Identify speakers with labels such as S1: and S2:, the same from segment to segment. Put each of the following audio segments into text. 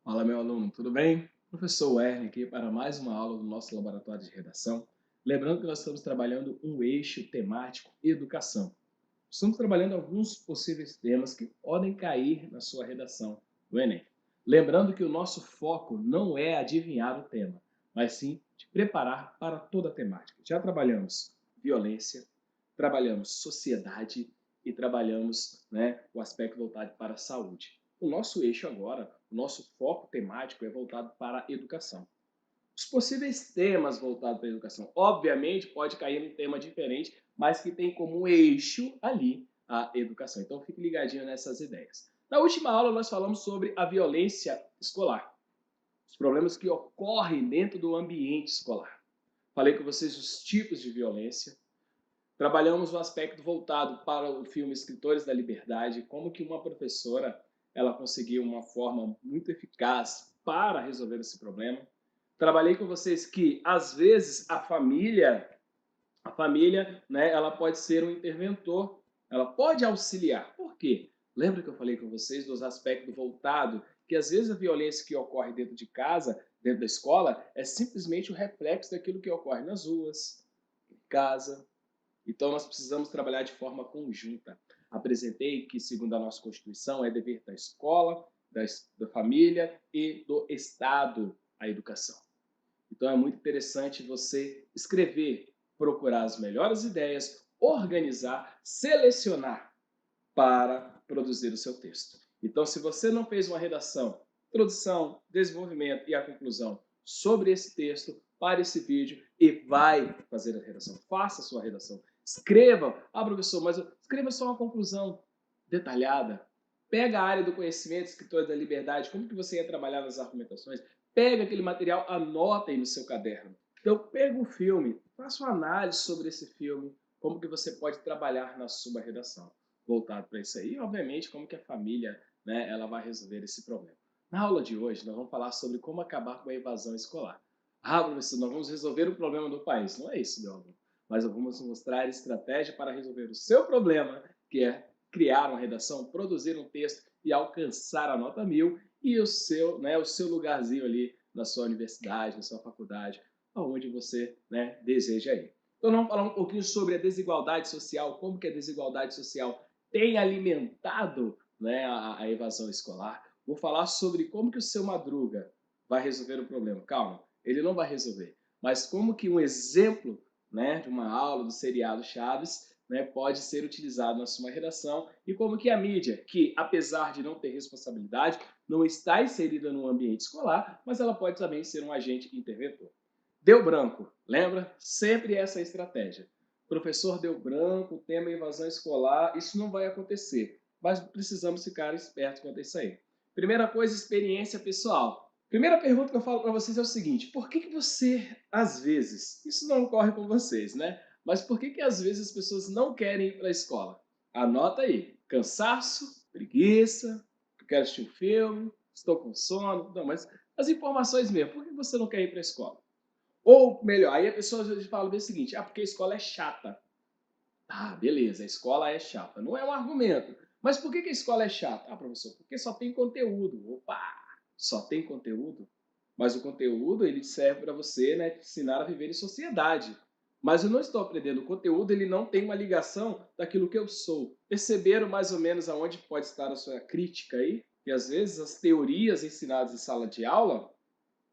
S1: Fala, meu aluno, tudo bem? Professor Werner aqui para mais uma aula do nosso laboratório de redação. Lembrando que nós estamos trabalhando um eixo temático educação. Estamos trabalhando alguns possíveis temas que podem cair na sua redação do Enem. Lembrando que o nosso foco não é adivinhar o tema, mas sim te preparar para toda a temática. Já trabalhamos violência, trabalhamos sociedade e trabalhamos, o aspecto voltado para a saúde. O nosso eixo agora, o nosso foco temático é voltado para a educação. Os possíveis temas voltados para a educação, obviamente, pode cair num tema diferente, mas que tem como eixo ali a educação. Então, fique ligadinho nessas ideias. Na última aula, nós falamos sobre a violência escolar, os problemas que ocorrem dentro do ambiente escolar. Falei com vocês os tipos de violência. Trabalhamos o aspecto voltado para o filme Escritores da Liberdade, como que uma professora ela conseguiu uma forma muito eficaz para resolver esse problema. Trabalhei com vocês que às vezes a família, ela pode ser um interventor, ela pode auxiliar. Por quê? Lembra que eu falei com vocês dos aspectos voltados que às vezes a violência que ocorre dentro de casa, dentro da escola, é simplesmente o reflexo daquilo que ocorre nas ruas, em casa. Então, nós precisamos trabalhar de forma conjunta. Apresentei que, segundo a nossa Constituição, é dever da escola, da família e do Estado a educação. Então, é muito interessante você escrever, procurar as melhores ideias, organizar, selecionar para produzir o seu texto. Então, se você não fez uma redação, introdução, desenvolvimento e a conclusão sobre esse texto, pare esse vídeo e vai fazer a redação. Faça a sua redação. Escreva. Ah, professor, mas escreva só uma conclusão detalhada. Pega a área do conhecimento, escritor da liberdade, como que você ia trabalhar nas argumentações. Pega aquele material, anota aí no seu caderno. Então, pega o filme, faça uma análise sobre esse filme, como que você pode trabalhar na sua redação voltado para isso aí. E, obviamente, como que a família, ela vai resolver esse problema. Na aula de hoje, nós vamos falar sobre como acabar com a evasão escolar. Ah, professor, nós vamos resolver o problema do país. Não é isso, meu aluno. Mas vamos mostrar estratégia para resolver o seu problema, que é criar uma redação, produzir um texto e alcançar a nota 1000 e o seu lugarzinho ali na sua universidade, na sua faculdade, aonde você, deseja ir. Então, vamos falar um pouquinho sobre a desigualdade social, como que a desigualdade social tem alimentado, a evasão escolar. Vou falar sobre como que o seu Madruga vai resolver o problema. Calma, ele não vai resolver. Mas como que um exemplo, de uma aula do seriado Chaves, pode ser utilizado na sua redação e como que a mídia, que apesar de não ter responsabilidade, não está inserida no ambiente escolar, mas ela pode também ser um agente interventor. Deu branco, lembra? Sempre essa estratégia. Professor deu branco, tema evasão escolar, isso não vai acontecer, mas precisamos ficar espertos quanto a isso aí. Primeira coisa, experiência pessoal. Primeira pergunta que eu falo para vocês é o seguinte: por que você, às vezes, isso não ocorre com vocês, né? Mas por que às vezes as pessoas não querem ir para a escola? Anota aí: cansaço, preguiça, eu quero assistir um filme, estou com sono. Não, mas as informações mesmo. Por que você não quer ir para a escola? Ou melhor, aí a pessoa às vezes fala o seguinte: ah, porque a escola é chata. Ah, beleza, a escola é chata. Não é um argumento. Mas por que a escola é chata? Ah, professor, porque só tem conteúdo. Opa, só tem conteúdo? Mas o conteúdo ele serve para você, te ensinar a viver em sociedade. Mas eu não estou aprendendo. O conteúdo ele não tem uma ligação daquilo que eu sou. Perceberam mais ou menos aonde pode estar a sua crítica aí? Que às vezes as teorias ensinadas em sala de aula,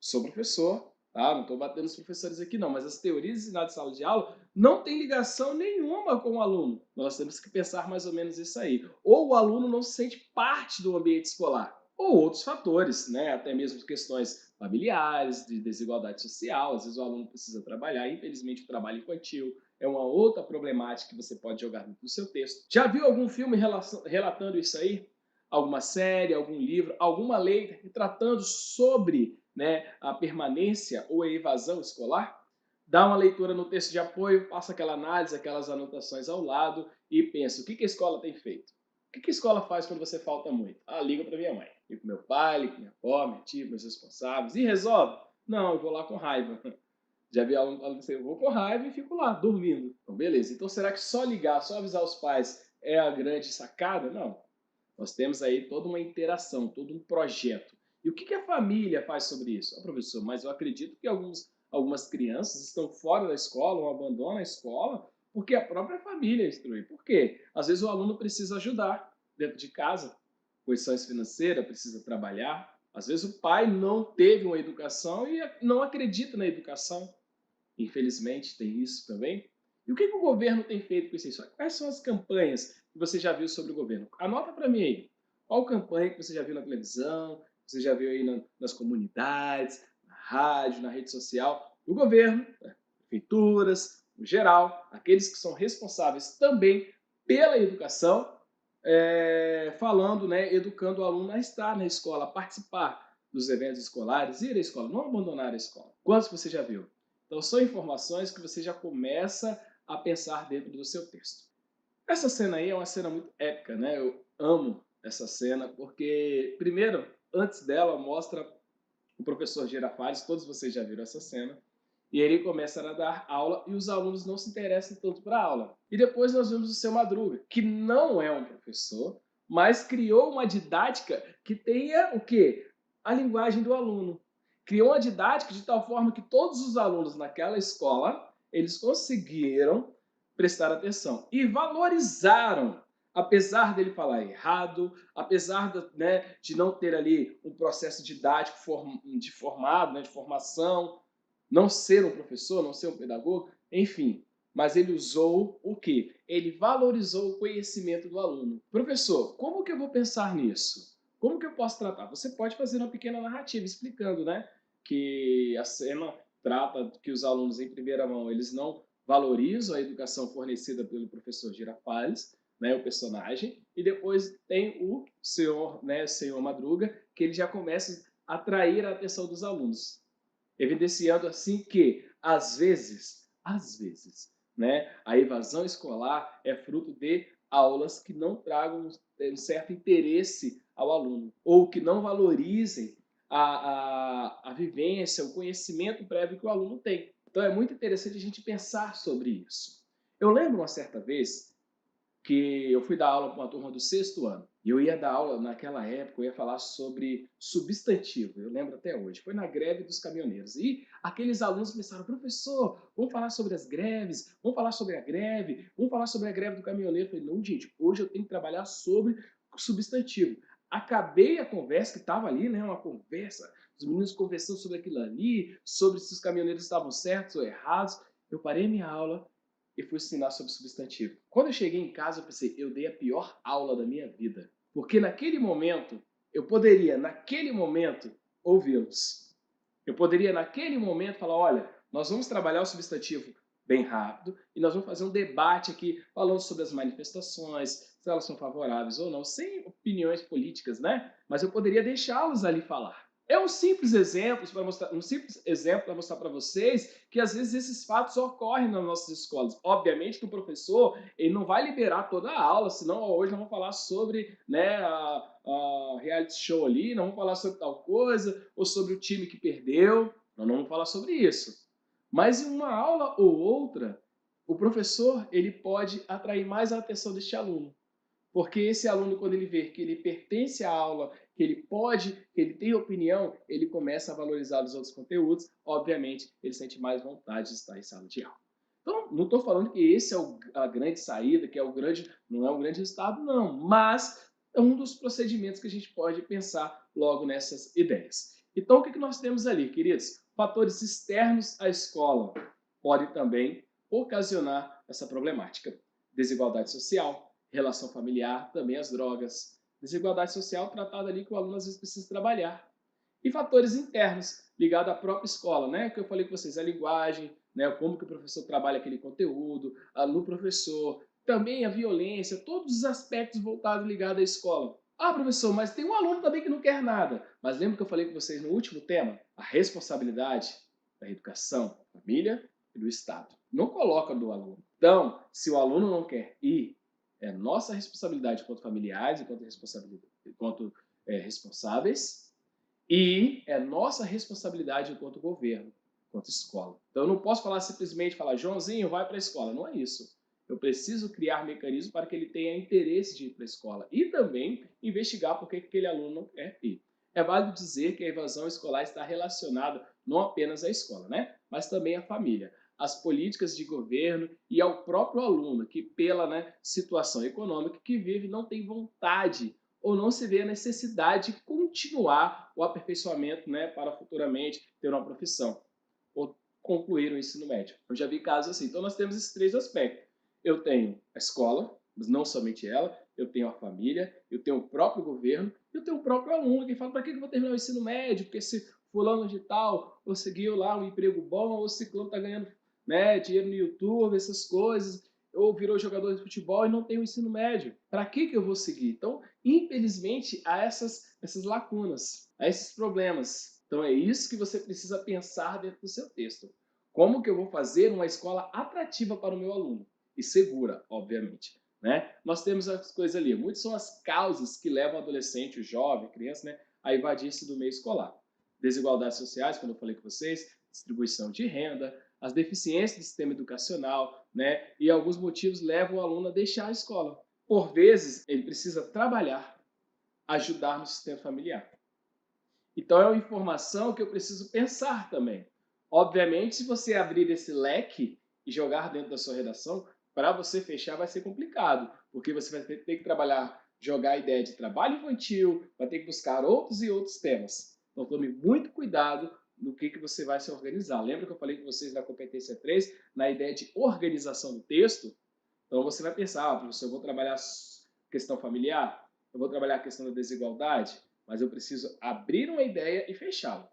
S1: sou professor, tá? Não estou batendo os professores aqui não, mas as teorias ensinadas em sala de aula não tem ligação nenhuma com o aluno. Nós temos que pensar mais ou menos isso aí. Ou o aluno não se sente parte do ambiente escolar, ou outros fatores, até mesmo questões familiares, de desigualdade social, às vezes o aluno precisa trabalhar, infelizmente o trabalho infantil é uma outra problemática que você pode jogar no seu texto. Já viu algum filme relatando isso aí? Alguma série, algum livro, alguma lei tratando sobre, a permanência ou a evasão escolar? Dá uma leitura no texto de apoio, faça aquela análise, aquelas anotações ao lado e pensa, o que a escola tem feito? O que a escola faz quando você falta muito? Ah, liga para minha mãe, liga para meu pai, liga para minha avó, minha tia, meus responsáveis, e resolve? Não, eu vou lá com raiva. Já vi aluno dizer, eu vou com raiva e fico lá, dormindo. Então, beleza. Então, será que só ligar, só avisar os pais é a grande sacada? Não. Nós temos aí toda uma interação, todo um projeto. E o que a família faz sobre isso? Ah, professor, mas eu acredito que algumas crianças estão fora da escola ou abandonam a escola porque a própria família instrui. Por quê? Às vezes o aluno precisa ajudar dentro de casa, condições financeiras, precisa trabalhar. Às vezes o pai não teve uma educação e não acredita na educação. Infelizmente, tem isso também. E o que o governo tem feito com isso? Quais são as campanhas que você já viu sobre o governo? Anota para mim aí. Qual campanha que você já viu na televisão, você já viu aí nas comunidades, na rádio, na rede social? O governo, né, prefeituras, no geral, aqueles que são responsáveis também pela educação, falando, né, educando o aluno a estar na escola, a participar dos eventos escolares, ir à escola, não abandonar a escola. Quantos você já viu? Então, são informações que você já começa a pensar dentro do seu texto. Essa cena aí é uma cena muito épica, né? Eu amo essa cena, porque, primeiro, antes dela, mostra o professor Girafales, todos vocês já viram essa cena, e ele começa a dar aula e os alunos não se interessam tanto para a aula. E depois nós vemos o seu Madruga, que não é um professor, mas criou uma didática que tenha o quê? A linguagem do aluno. Criou uma didática de tal forma que todos os alunos naquela escola, eles conseguiram prestar atenção e valorizaram, apesar dele falar errado, apesar de não ter ali um processo didático formado, né, de formação, não ser um professor, não ser um pedagogo, enfim. Mas ele usou o quê? Ele valorizou o conhecimento do aluno. Professor, como que eu vou pensar nisso? Como que eu posso tratar? Você pode fazer uma pequena narrativa explicando, né? Que a cena trata que os alunos, em primeira mão, eles não valorizam a educação fornecida pelo professor Girafales, né, o personagem, e depois tem o senhor Madruga, que ele já começa a atrair a atenção dos alunos, evidenciando assim que, às vezes, né, a evasão escolar é fruto de aulas que não tragam um certo interesse ao aluno, ou que não valorizem a vivência, o conhecimento prévio que o aluno tem. Então é muito interessante a gente pensar sobre isso. Eu lembro uma certa vez que eu fui dar aula para uma turma do sexto ano. E eu ia dar aula, naquela época, eu ia falar sobre substantivo, eu lembro até hoje. Foi na greve dos caminhoneiros. E aqueles alunos começaram, professor, vamos falar sobre as greves, vamos falar sobre a greve, vamos falar sobre a greve do caminhoneiro. Eu falei, não, gente, hoje eu tenho que trabalhar sobre substantivo. Acabei a conversa, que estava ali, né, uma conversa, os meninos conversando sobre aquilo ali, sobre se os caminhoneiros estavam certos ou errados. Eu parei minha aula e fui ensinar sobre substantivo. Quando eu cheguei em casa, eu pensei, eu dei a pior aula da minha vida. Porque naquele momento, eu poderia, naquele momento, ouvi-los. Eu poderia, naquele momento, falar, olha, nós vamos trabalhar o substantivo bem rápido e nós vamos fazer um debate aqui falando sobre as manifestações, se elas são favoráveis ou não, sem opiniões políticas, né? Mas eu poderia deixá-los ali falar. É um simples exemplo para mostrar para vocês que às vezes esses fatos ocorrem nas nossas escolas. Obviamente que o professor ele não vai liberar toda a aula, senão hoje nós vamos falar sobre, né, a reality show ali, não vamos falar sobre tal coisa, ou sobre o time que perdeu, nós não vamos falar sobre isso. Mas em uma aula ou outra, o professor ele pode atrair mais a atenção deste aluno. Porque esse aluno, quando ele vê que ele pertence à aula, que ele pode, que ele tem opinião, ele começa a valorizar os outros conteúdos. Obviamente, ele sente mais vontade de estar em sala de aula. Então, não estou falando que esse é a grande saída, que é não é um grande resultado, não. Mas é um dos procedimentos que a gente pode pensar logo nessas ideias. Então, o que nós temos ali, queridos? Fatores externos à escola podem também ocasionar essa problemática. Desigualdade social, relação familiar, também as drogas. Desigualdade social tratada ali que o aluno às vezes precisa trabalhar. E fatores internos, ligados à própria escola, né? Que eu falei com vocês, a linguagem, né? Como que o professor trabalha aquele conteúdo, no professor, também a violência, todos os aspectos voltados ligados à escola. Ah, professor, mas tem um aluno também que não quer nada. Mas lembra que eu falei com vocês no último tema? A responsabilidade da educação, da família e do Estado. Não coloca do aluno. Então, se o aluno não quer ir, é nossa responsabilidade enquanto familiares, enquanto responsáveis, e é nossa responsabilidade enquanto governo, enquanto escola. Então eu não posso falar, Joãozinho, vai para a escola. Não é isso. Eu preciso criar mecanismos para que ele tenha interesse de ir para a escola e também investigar por que aquele aluno não quer ir. É válido dizer que a evasão escolar está relacionada não apenas à escola, né? Mas também à família, às políticas de governo e ao próprio aluno, que pela, né, situação econômica que vive não tem vontade ou não se vê a necessidade de continuar o aperfeiçoamento, né, para futuramente ter uma profissão ou concluir o ensino médio. Eu já vi casos assim. Então nós temos esses três aspectos. Eu tenho a escola, mas não somente ela, eu tenho a família, eu tenho o próprio governo, e eu tenho o próprio aluno, que fala, para que eu vou terminar o ensino médio? Porque se fulano de tal conseguiu lá um emprego bom, ou ciclano está ganhando, né, dinheiro no YouTube, essas coisas, ou virou jogador de futebol e não tem o ensino médio. Para que eu vou seguir? Então, infelizmente, há essas lacunas, há esses problemas. Então, é isso que você precisa pensar dentro do seu texto. Como que eu vou fazer uma escola atrativa para o meu aluno? E segura, obviamente. Né? Nós temos as coisas ali. Muitas são as causas que levam o adolescente, o jovem, a criança, né, a evadir-se do meio escolar. Desigualdades sociais, como eu falei com vocês, distribuição de renda, as deficiências do sistema educacional, né, e alguns motivos levam o aluno a deixar a escola. Por vezes, ele precisa trabalhar, ajudar no sistema familiar. Então, é uma informação que eu preciso pensar também. Obviamente, se você abrir esse leque e jogar dentro da sua redação, para você fechar vai ser complicado, porque você vai ter que trabalhar, jogar a ideia de trabalho infantil, vai ter que buscar outros e outros temas. Então, tome muito cuidado no que você vai se organizar. Lembra que eu falei com vocês da competência 3, na ideia de organização do texto? Então, você vai pensar, professor, eu vou trabalhar questão familiar, eu vou trabalhar a questão da desigualdade, mas eu preciso abrir uma ideia e fechá-la,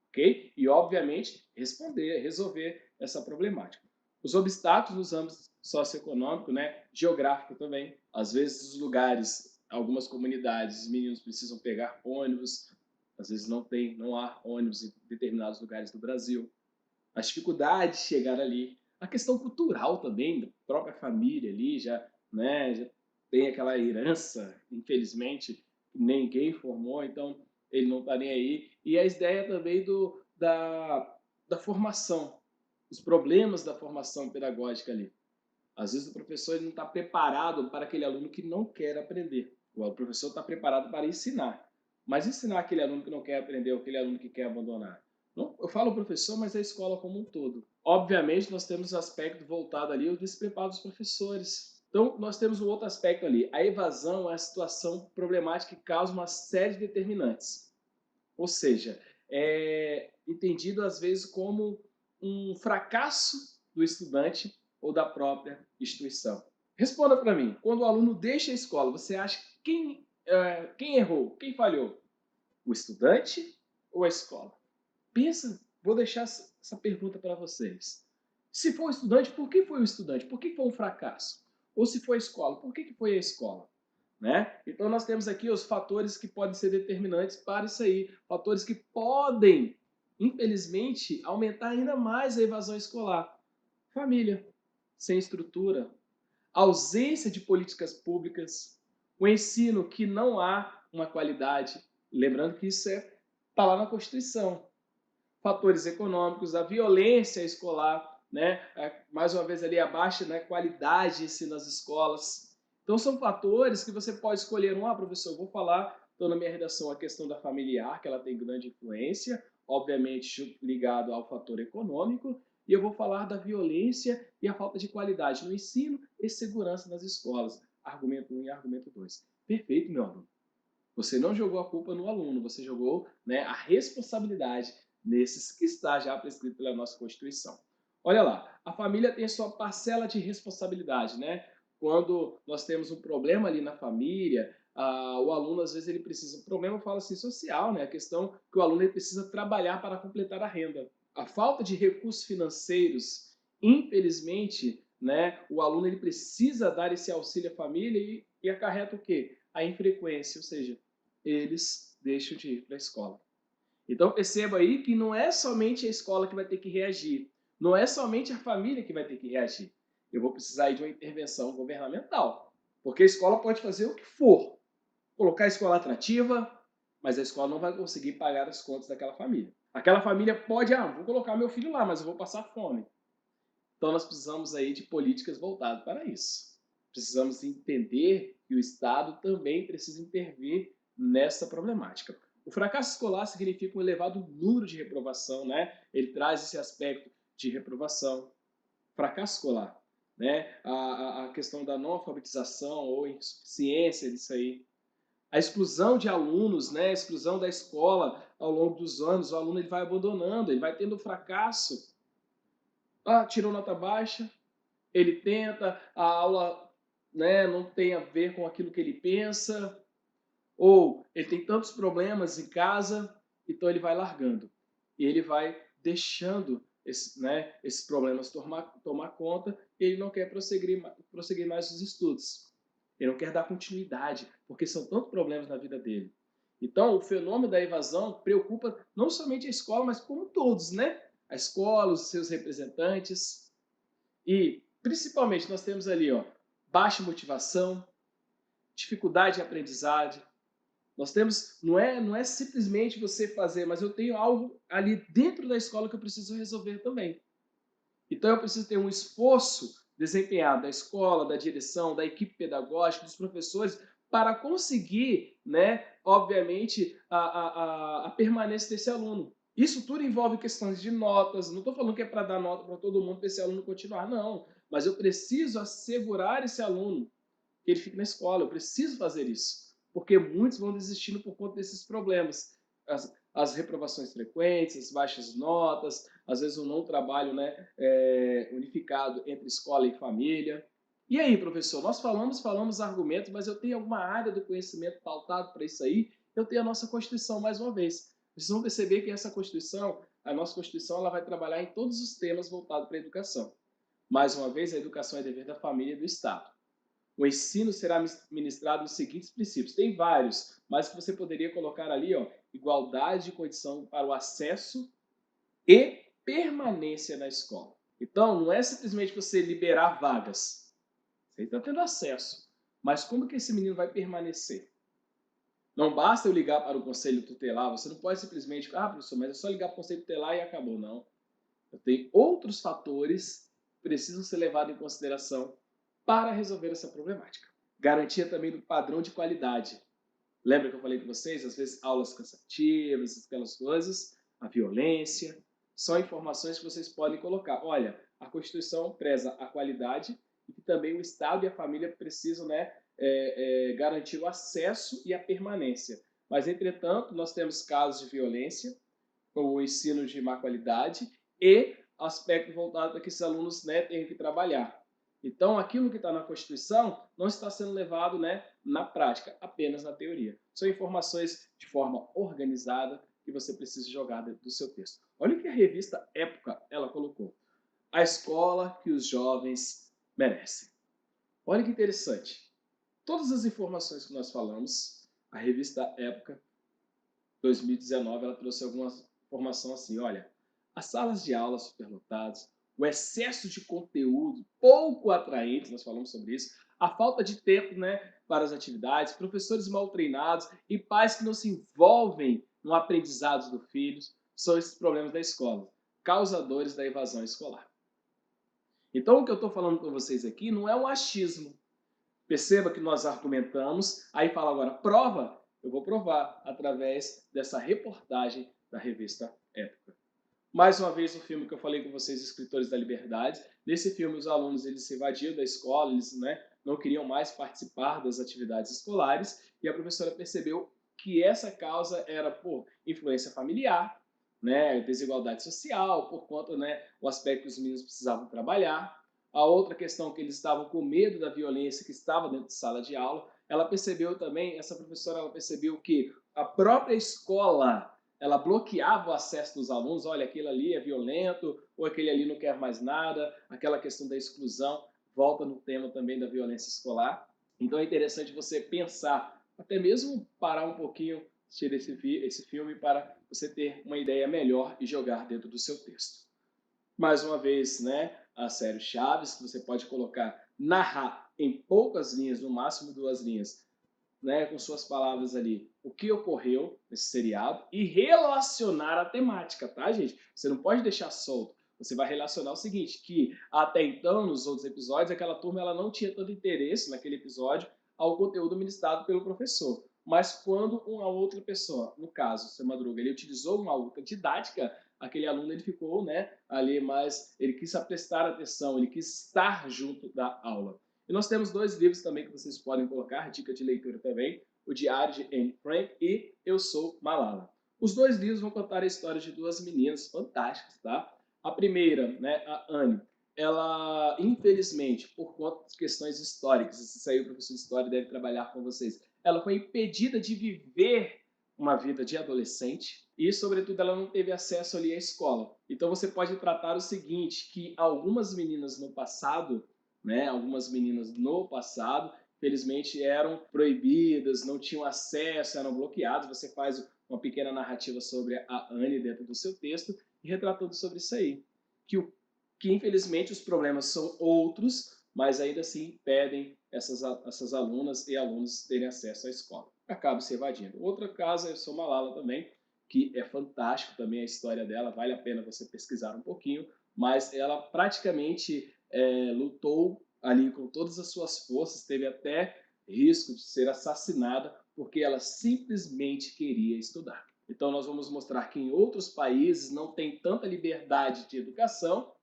S1: ok? E, obviamente, resolver essa problemática. Os obstáculos nos âmbitos socioeconômico, né, geográfico também. Às vezes, os lugares, algumas comunidades, os meninos precisam pegar ônibus, às vezes não há ônibus em determinados lugares do Brasil. As dificuldades de chegar ali. A questão cultural também, da própria família ali, já tem aquela herança, infelizmente, que ninguém formou, então ele não está nem aí. E a ideia também da formação, os problemas da formação pedagógica ali. Às vezes o professor ele não está preparado para aquele aluno que não quer aprender. O professor está preparado para ensinar. Mas ensinar aquele aluno que não quer aprender ou aquele aluno que quer abandonar? Não, eu falo professor, mas é a escola como um todo. Obviamente, nós temos o aspecto voltado ali ao despreparo dos professores. Então, nós temos um outro aspecto ali. A evasão é a situação problemática que causa uma série de determinantes. Ou seja, é entendido às vezes como um fracasso do estudante ou da própria instituição. Responda para mim, quando o aluno deixa a escola, você acha quem errou, quem falhou? O estudante ou a escola? Pensa, vou deixar essa pergunta para vocês. Se for o estudante, por que foi o estudante? Por que foi um fracasso? Ou se foi a escola, por que foi a escola? Né? Então nós temos aqui os fatores que podem ser determinantes para isso aí, fatores que podem, infelizmente, aumentar ainda mais a evasão escolar. Família, sem estrutura, ausência de políticas públicas, o ensino que não há uma qualidade, lembrando que isso está lá na Constituição, fatores econômicos, a violência escolar, né? Mais uma vez ali a baixa, né, qualidade de ensino nas escolas. Então são fatores que você pode escolher professor, eu vou falar, então na minha redação, a questão da familiar, que ela tem grande influência, obviamente ligado ao fator econômico, e eu vou falar da violência e a falta de qualidade no ensino e segurança nas escolas. Argumento 1 e argumento 2. Perfeito, meu aluno. Você não jogou a culpa no aluno, você jogou, né, a responsabilidade nesses que está já prescrito pela nossa Constituição. Olha lá, a família tem a sua parcela de responsabilidade, né? Quando nós temos um problema ali na família, o aluno às vezes ele precisa, um problema eu falo assim social, né? A questão que o aluno ele precisa trabalhar para completar a renda. A falta de recursos financeiros, infelizmente, né? O aluno ele precisa dar esse auxílio à família e acarreta o quê? A infrequência, ou seja, eles deixam de ir para a escola. Então perceba aí que não é somente a escola que vai ter que reagir, não é somente a família que vai ter que reagir. Eu vou precisar de uma intervenção governamental, porque a escola pode fazer o que for, colocar a escola atrativa, mas a escola não vai conseguir pagar as contas daquela família. Aquela família pode, vou colocar meu filho lá, mas eu vou passar fome. Então nós precisamos aí de políticas voltadas para isso. Precisamos entender que o Estado também precisa intervir nessa problemática. O fracasso escolar significa um elevado número de reprovação, né? Ele traz esse aspecto de reprovação, fracasso escolar, né? A questão da não alfabetização ou insuficiência disso aí. A exclusão de alunos, né? A exclusão da escola ao longo dos anos, o aluno ele vai abandonando, ele vai tendo fracasso. Ah, tirou nota baixa, ele tenta, a aula, né, não tem a ver com aquilo que ele pensa, ou ele tem tantos problemas em casa, então ele vai largando. E ele vai deixando esses problemas tomar conta e ele não quer prosseguir mais os estudos. Ele não quer dar continuidade, porque são tantos problemas na vida dele. Então, o fenômeno da evasão preocupa não somente a escola, mas como todos, né? A escola, os seus representantes. E, principalmente, nós temos ali, ó, baixa motivação, dificuldade de aprendizagem. Nós temos, não é simplesmente você fazer, mas eu tenho algo ali dentro da escola que eu preciso resolver também. Então eu preciso ter um esforço desempenhado da escola, da direção, da equipe pedagógica, dos professores, para conseguir, né, obviamente, a permanência desse aluno. Isso tudo envolve questões de notas. Não estou falando que é para dar nota para todo mundo, para esse aluno continuar, não. Mas eu preciso assegurar esse aluno que ele fique na escola. Eu preciso fazer isso, porque muitos vão desistindo por conta desses problemas. As reprovações frequentes, as baixas notas, às vezes um não trabalho, né, unificado entre escola e família. E aí, professor, nós falamos argumentos, mas eu tenho alguma área do conhecimento pautado para isso aí? Eu tenho a nossa Constituição, mais uma vez. Vocês vão perceber que essa Constituição, a nossa Constituição, ela vai trabalhar em todos os temas voltados para a educação. Mais uma vez, a educação é dever da família e do Estado. O ensino será ministrado nos seguintes princípios. Tem vários, mas que você poderia colocar ali, ó, igualdade de condição para o acesso e permanência na escola. Então, não é simplesmente você liberar vagas. Você está tendo acesso. Mas como que esse menino vai permanecer? Não basta eu ligar para o conselho tutelar, você não pode simplesmente, professor, mas é só ligar para o conselho tutelar e acabou. Não. Eu tenho outros fatores que precisam ser levados em consideração para resolver essa problemática. Garantia também do padrão de qualidade. Lembra que eu falei com vocês, às vezes aulas cansativas, aquelas coisas, a violência, são informações que vocês podem colocar. Olha, a Constituição preza a qualidade e que também o Estado e a família precisam, né, garantir o acesso e a permanência. Mas, entretanto, nós temos casos de violência, como o ensino de má qualidade e aspecto voltado para que esses alunos, né, tenham que trabalhar. Então, aquilo que está na Constituição não está sendo levado, né, na prática, apenas na teoria. São informações de forma organizada que você precisa jogar dentro do seu texto. Olha o que a revista Época ela colocou. A escola que os jovens merecem. Olha que interessante. Todas as informações que nós falamos, a revista Época 2019 ela trouxe alguma informação assim, olha, as salas de aula superlotadas, o excesso de conteúdo pouco atraente, nós falamos sobre isso, a falta de tempo, né, para as atividades, professores mal treinados e pais que não se envolvem no aprendizado do filho, são esses problemas da escola, causadores da evasão escolar. Então, o que eu estou falando com vocês aqui não é um achismo. Perceba que nós argumentamos, aí fala agora, prova? Eu vou provar através dessa reportagem da revista Época. Mais uma vez, o filme que eu falei com vocês, Escritores da Liberdade. Nesse filme, os alunos eles se evadiam da escola, eles, né, não queriam mais participar das atividades escolares e a professora percebeu que essa causa era por influência familiar, né, desigualdade social, por conta, né, o aspecto que os meninos precisavam trabalhar. A outra questão que eles estavam com medo da violência que estava dentro de sala de aula. Ela percebeu também, essa professora, ela percebeu que a própria escola ela bloqueava o acesso dos alunos, olha, aquele ali é violento, ou aquele ali não quer mais nada, aquela questão da exclusão, volta no tema também da violência escolar. Então é interessante você pensar, até mesmo parar um pouquinho, assistir esse filme para você ter uma ideia melhor e jogar dentro do seu texto. Mais uma vez, né, a série Chaves, que você pode colocar, narrar em poucas linhas, no máximo 2 linhas, né, com suas palavras ali, o que ocorreu nesse seriado e relacionar a temática, tá, gente? Você não pode deixar solto. Você vai relacionar o seguinte, que até então, nos outros episódios, aquela turma ela não tinha tanto interesse naquele episódio ao conteúdo ministrado pelo professor. mas quando uma outra pessoa, no caso, o seu Madruga, ele utilizou uma outra didática, aquele aluno ele ficou, né, ali mais, ele quis prestar atenção, ele quis estar junto da aula. E nós temos dois livros também que vocês podem colocar, dica de leitura também, o Diário de Anne Frank e Eu Sou Malala. Os dois livros vão contar a história de duas meninas fantásticas, tá? A primeira, né, a Anne, ela, infelizmente, por conta de questões históricas, isso aí o professor de história deve trabalhar com vocês, ela foi impedida de viver uma vida de adolescente e, sobretudo, ela não teve acesso ali à escola. Então, você pode tratar o seguinte, que algumas meninas no passado, né, algumas meninas no passado, felizmente eram proibidas, não tinham acesso, eram bloqueadas. Você faz uma pequena narrativa sobre a Anne dentro do seu texto e retratando sobre isso aí. Que infelizmente os problemas são outros, mas ainda assim impedem essas alunas e alunos terem acesso à escola. Acaba se evadindo. Outro caso é o Malala também, que é fantástico também a história dela, vale a pena você pesquisar um pouquinho, mas ela praticamente lutou ali com todas as suas forças, teve até risco de ser assassinada porque ela simplesmente queria estudar. Então nós vamos mostrar que em outros países não tem tanta liberdade de educação,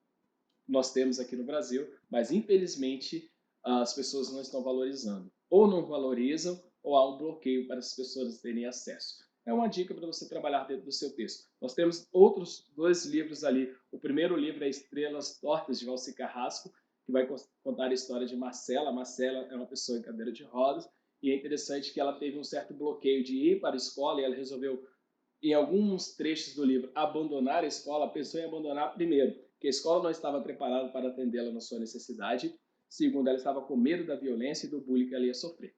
S1: nós temos aqui no Brasil, mas infelizmente as pessoas não estão valorizando. Ou não valorizam, ou há um bloqueio para as pessoas terem acesso. É uma dica para você trabalhar dentro do seu texto. Nós temos outros dois livros ali. O primeiro livro é Estrelas Tortas, de Valci Carrasco, que vai contar a história de Marcela. Marcela é uma pessoa em cadeira de rodas, e é interessante que ela teve um certo bloqueio de ir para a escola, e ela resolveu, em alguns trechos do livro, abandonar a escola. Pensou em abandonar primeiro, que a escola não estava preparada para atendê-la na sua necessidade. Segundo, ela estava com medo da violência e do bullying que ela ia sofrer.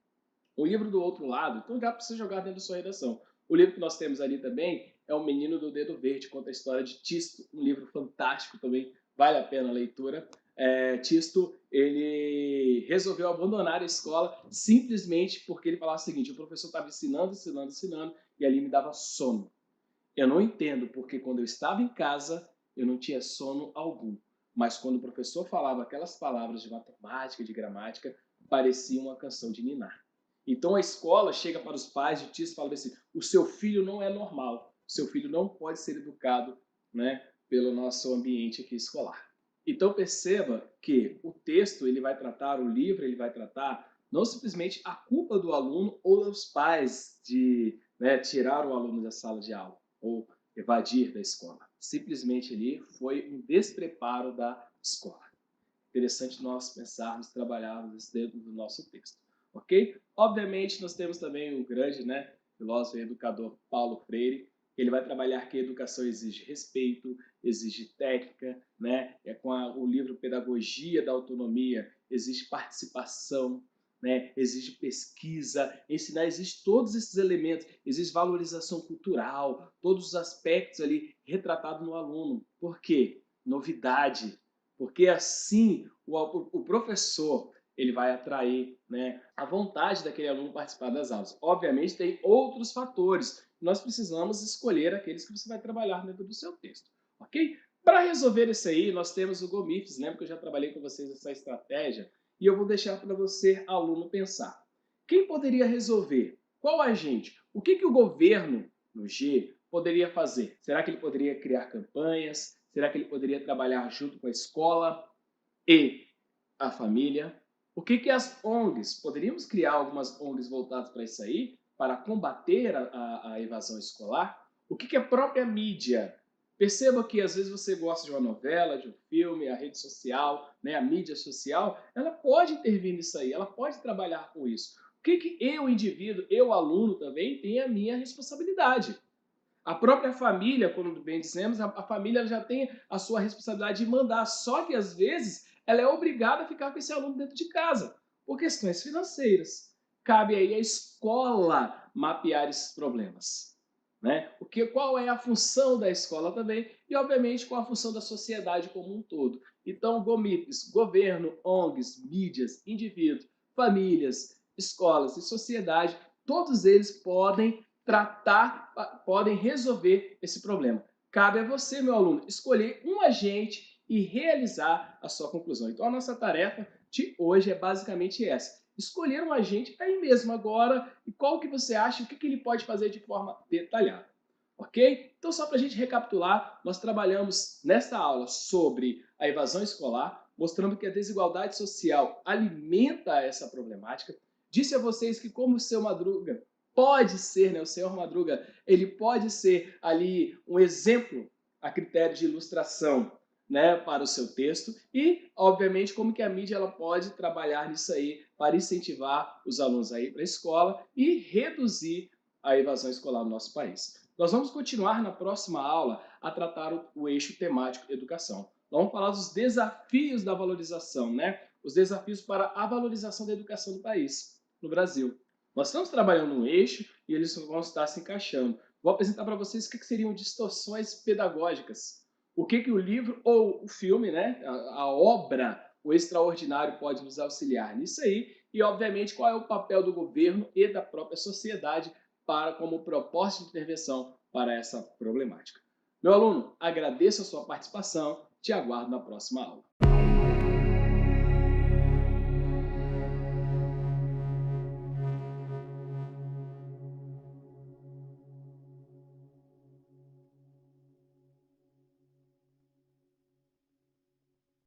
S1: O livro do outro lado, então dá para você jogar dentro da sua redação. O livro que nós temos ali também é O Menino do Dedo Verde, conta a história de Tisto, um livro fantástico também, vale a pena a leitura. Tisto, ele resolveu abandonar a escola simplesmente porque ele falava o seguinte: o professor estava ensinando, e ali me dava sono. Eu não entendo porque quando eu estava em casa eu não tinha sono algum, mas quando o professor falava aquelas palavras de matemática, de gramática, parecia uma canção de ninar. Então a escola chega para os pais de Tiso e fala assim: o seu filho não é normal, o seu filho não pode ser educado, né, pelo nosso ambiente aqui escolar. Então perceba que o texto ele vai tratar, o livro ele vai tratar não simplesmente a culpa do aluno ou dos pais de, né, tirar o aluno da sala de aula ou evadir da escola. Simplesmente ali foi um despreparo da escola. Interessante nós pensarmos, trabalharmos isso dentro do nosso texto, ok? Obviamente nós temos também o grande, né, filósofo e educador Paulo Freire. Ele vai trabalhar que a educação exige respeito, exige técnica, né? Com o livro Pedagogia da Autonomia, exige participação, né? Exige pesquisa, ensinar, existe todos esses elementos, existe valorização cultural, todos os aspectos ali retratados no aluno. Por quê? Novidade, porque assim o professor ele vai atrair, né, a vontade daquele aluno participar das aulas. Obviamente tem outros fatores, nós precisamos escolher aqueles que você vai trabalhar dentro do seu texto, ok? Para resolver isso aí, nós temos o GoMIFs, lembra que eu já trabalhei com vocês essa estratégia? E eu vou deixar para você, aluno, pensar. Quem poderia resolver? Qual agente? O que o governo, no G, poderia fazer? Será que ele poderia criar campanhas? Será que ele poderia trabalhar junto com a escola e a família? O que as ONGs? Poderíamos criar algumas ONGs voltadas para isso aí, para combater a evasão escolar? O que a própria mídia? Perceba que às vezes você gosta de uma novela, de um filme, a rede social, né, a mídia social, ela pode intervir nisso aí, ela pode trabalhar com isso. O que eu, indivíduo, eu, aluno também, tenho a minha responsabilidade? A própria família, como bem dizemos, a família já tem a sua responsabilidade de mandar, só que às vezes ela é obrigada a ficar com esse aluno dentro de casa, por questões financeiras. Cabe aí à escola mapear esses problemas, né? Qual é a função da escola também e, obviamente, qual a função da sociedade como um todo. Então, GOMIPs, governo, ONGs, mídias, indivíduos, famílias, escolas e sociedade, todos eles podem tratar, podem resolver esse problema. Cabe a você, meu aluno, escolher um agente e realizar a sua conclusão. Então, a nossa tarefa de hoje é basicamente essa. escolher um agente aí mesmo agora e qual que você acha, o que ele pode fazer de forma detalhada. Ok? Então, só para a gente recapitular, nós trabalhamos nesta aula sobre a evasão escolar, mostrando que a desigualdade social alimenta essa problemática. Disse a vocês que como o seu Madruga pode ser, né, o senhor Madruga, ele pode ser ali um exemplo a critério de ilustração, né, para o seu texto e, obviamente, como que a mídia ela pode trabalhar nisso aí para incentivar os alunos a ir para a escola e reduzir a evasão escolar no nosso país. Nós vamos continuar na próxima aula a tratar o eixo temático educação. Nós vamos falar dos desafios da valorização, né? Os desafios para a valorização da educação do país, no Brasil. Nós estamos trabalhando um eixo e eles vão estar se encaixando. Vou apresentar para vocês o que seriam distorções pedagógicas. O que o livro ou o filme, né, a obra, o extraordinário pode nos auxiliar nisso aí e, obviamente, qual é o papel do governo e da própria sociedade para como proposta de intervenção para essa problemática. Meu aluno, agradeço a sua participação, te aguardo na próxima aula.